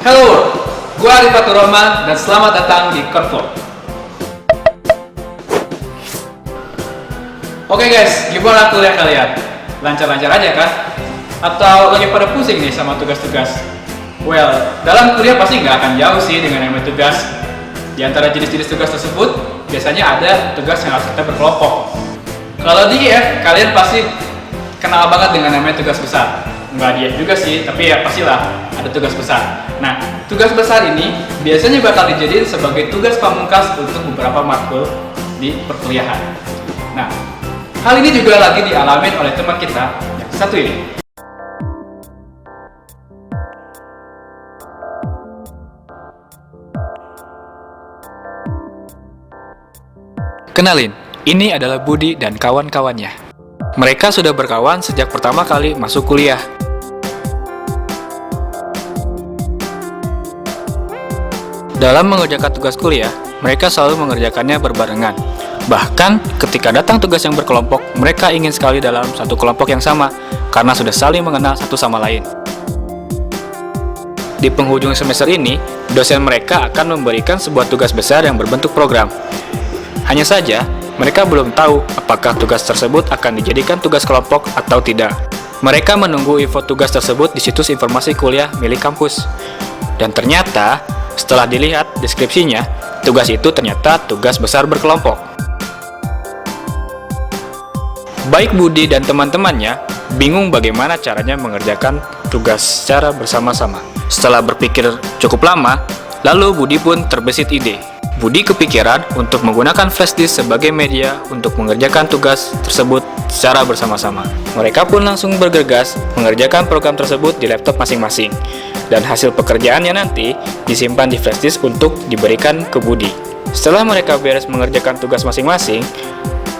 Hello world, gue Arifatur Rahman dan selamat datang di Codeflow. Oke guys, gimana kuliah kalian? Lancar-lancar aja kan? Atau lagi pada pusing nih sama tugas-tugas? Well, dalam kuliah pasti nggak akan jauh sih dengan yang namanya tugas. Di antara jenis-jenis tugas tersebut, biasanya ada tugas yang harus kita berkelompok. Kalau di IF, kalian pasti kenal banget dengan namanya tugas besar. Nggak di IF juga sih, tapi ya pastilah ada tugas besar. Nah, tugas besar ini biasanya bakal dijadiin sebagai tugas pamungkas untuk beberapa matkul di perkuliahan. Nah, hal ini juga lagi dialamin oleh teman kita yang satu ini. Kenalin, ini adalah Budi dan kawan-kawannya. Mereka sudah berkawan sejak pertama kali masuk kuliah. Dalam mengerjakan tugas kuliah, mereka selalu mengerjakannya berbarengan. Bahkan, ketika datang tugas yang berkelompok, mereka ingin sekali dalam satu kelompok yang sama, karena sudah saling mengenal satu sama lain. Di penghujung semester ini, dosen mereka akan memberikan sebuah tugas besar yang berbentuk program. Hanya saja, mereka belum tahu apakah tugas tersebut akan dijadikan tugas kelompok atau tidak. Mereka menunggu info tugas tersebut di situs informasi kuliah milik kampus. Dan ternyata, setelah dilihat deskripsinya, tugas itu ternyata tugas besar berkelompok. Baik Budi dan teman-temannya bingung bagaimana caranya mengerjakan tugas secara bersama-sama. Setelah berpikir cukup lama, lalu Budi pun terbesit ide. Budi kepikiran untuk menggunakan flash disk sebagai media untuk mengerjakan tugas tersebut secara bersama-sama. Mereka pun langsung bergegas mengerjakan program tersebut di laptop masing-masing. Dan hasil pekerjaannya nanti disimpan di flash disk untuk diberikan ke Budi. Setelah mereka beres mengerjakan tugas masing-masing,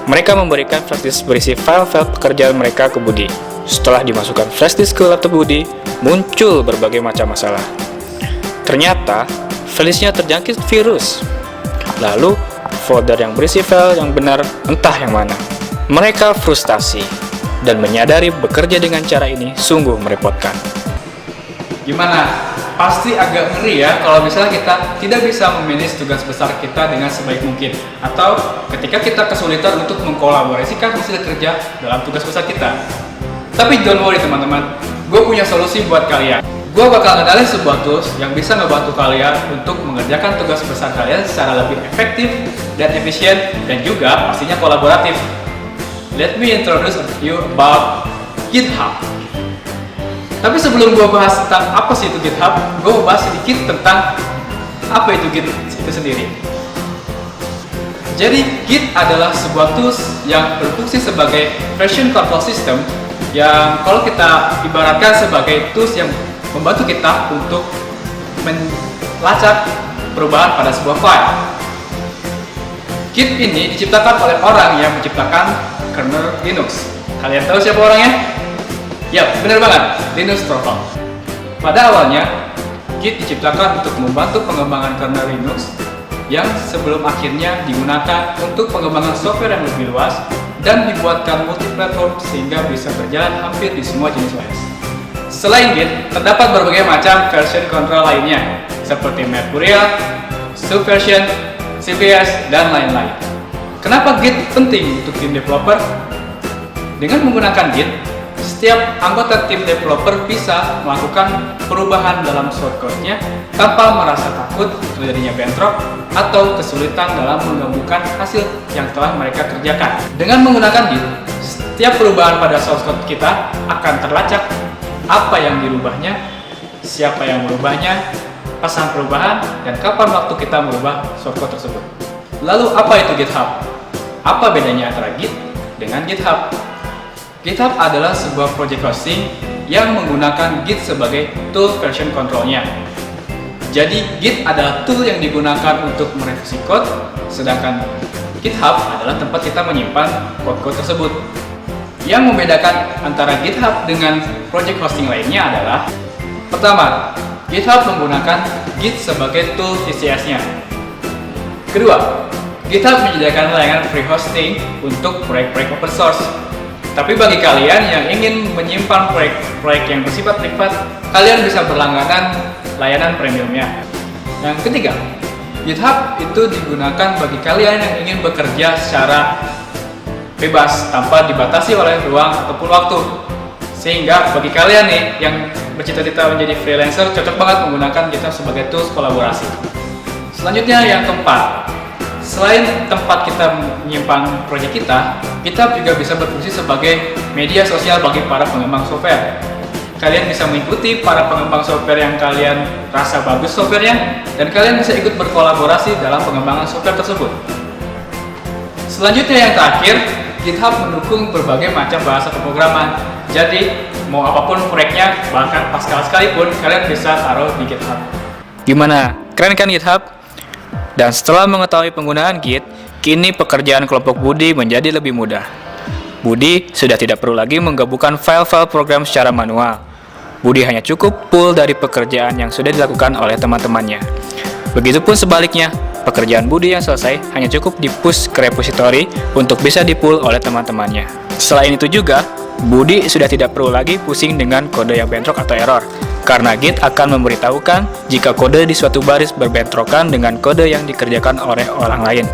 mereka memberikan flash disk berisi file-file pekerjaan mereka ke Budi. Setelah dimasukkan flash disk ke laptop Budi, muncul berbagai macam masalah. Ternyata, filenya terjangkit virus. Lalu, folder yang berisi file yang benar entah yang mana. Mereka frustasi dan menyadari bekerja dengan cara ini sungguh merepotkan. Gimana? Pasti agak ngeri ya kalau misalnya kita tidak bisa memanage tugas besar kita dengan sebaik mungkin, atau ketika kita kesulitan untuk mengkolaborasikan hasil kerja dalam tugas besar kita. Tapi don't worry teman-teman, gue punya solusi buat kalian. Gue bakal ngenalin sebuah tools yang bisa ngebantu kalian untuk mengerjakan tugas besar kalian secara lebih efektif dan efisien, dan juga pastinya kolaboratif. Let me introduce you about GitHub. Tapi sebelum gue bahas tentang apa sih itu GitHub, gue mau bahas sedikit tentang apa itu Git itu sendiri. Jadi Git adalah sebuah tools yang berfungsi sebagai version control system, yang kalau kita ibaratkan sebagai tools yang membantu kita untuk melacak perubahan pada sebuah file. Git ini diciptakan oleh orang yang menciptakan kernel Linux. Kalian tahu siapa orangnya? Ya, benar banget, Linus Torvalds. Pada awalnya, Git diciptakan untuk membantu pengembangan kernel Linux yang sebelum akhirnya digunakan untuk pengembangan software yang lebih luas dan dibuatkan multi-platform sehingga bisa berjalan hampir di semua jenis OS. Selain Git, terdapat berbagai macam version control lainnya seperti Mercurial, Subversion, CVS, dan lain-lain. Kenapa Git penting untuk tim developer? Dengan menggunakan Git, setiap anggota tim developer bisa melakukan perubahan dalam shortcode-nya tanpa merasa takut terjadinya bentrok atau kesulitan dalam menggabungkan hasil yang telah mereka kerjakan. Dengan menggunakan Git, setiap perubahan pada shortcode kita akan terlacak apa yang dirubahnya, siapa yang merubahnya, pesan perubahan, dan kapan waktu kita merubah shortcode tersebut. Lalu apa itu GitHub? Apa bedanya antara Git dengan GitHub? GitHub adalah sebuah project hosting yang menggunakan Git sebagai tool version control-nya. Jadi Git adalah tool yang digunakan untuk merevisi code, sedangkan GitHub adalah tempat kita menyimpan code-code tersebut. Yang membedakan antara GitHub dengan project hosting lainnya adalah: pertama, GitHub menggunakan Git sebagai tool VCS-nya. Kedua, GitHub menyediakan layanan free hosting untuk proyek-proyek open source. Tapi bagi kalian yang ingin menyimpan proyek-proyek yang bersifat privat, kalian bisa berlangganan layanan premiumnya. Yang ketiga, GitHub itu digunakan bagi kalian yang ingin bekerja secara bebas tanpa dibatasi oleh ruang ataupun waktu. Sehingga bagi kalian nih yang bercita-cita menjadi freelancer, cocok banget menggunakan GitHub sebagai tools kolaborasi. Selanjutnya yang keempat, selain tempat kita menyimpan proyek kita, GitHub juga bisa berfungsi sebagai media sosial bagi para pengembang software. Kalian bisa mengikuti para pengembang software yang kalian rasa bagus softwarenya, dan kalian bisa ikut berkolaborasi dalam pengembangan software tersebut. Selanjutnya yang terakhir, GitHub mendukung berbagai macam bahasa pemrograman. Jadi, mau apapun proyeknya, bahkan Pascal sekalipun, kalian bisa taruh di GitHub. Gimana? Keren kan GitHub? Dan setelah mengetahui penggunaan Git, kini pekerjaan kelompok Budi menjadi lebih mudah. Budi sudah tidak perlu lagi menggabungkan file-file program secara manual. Budi hanya cukup pull dari pekerjaan yang sudah dilakukan oleh teman-temannya. Begitupun sebaliknya, pekerjaan Budi yang selesai hanya cukup di-push ke repository untuk bisa di-pull oleh teman-temannya. Selain itu juga, Budi sudah tidak perlu lagi pusing dengan kode yang bentrok atau error, karena Git akan memberitahukan jika kode di suatu baris berbentrokan dengan kode yang dikerjakan oleh orang lain.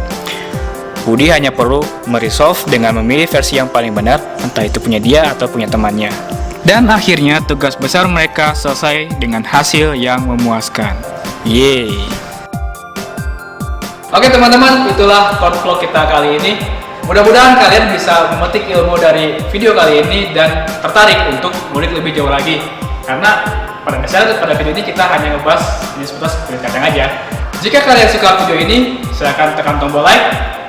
Budi hanya perlu meresolve dengan memilih versi yang paling benar, entah itu punya dia atau punya temannya. Dan akhirnya tugas besar mereka selesai dengan hasil yang memuaskan. Yeay! Oke teman-teman, itulah code vlog kita kali ini. Mudah-mudahan kalian bisa memetik ilmu dari video kali ini dan tertarik untuk ngulik lebih jauh lagi. Karena pada dasarnya pada video ini kita hanya ngebahas jenis kulit kacang aja. Jika kalian suka video ini, silahkan tekan tombol like.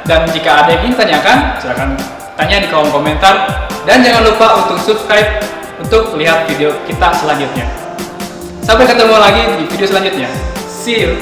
Dan jika ada yang ingin tanyakan, silahkan tanya di kolom komentar. Dan jangan lupa untuk subscribe untuk lihat video kita selanjutnya. Sampai ketemu lagi di video selanjutnya. See you!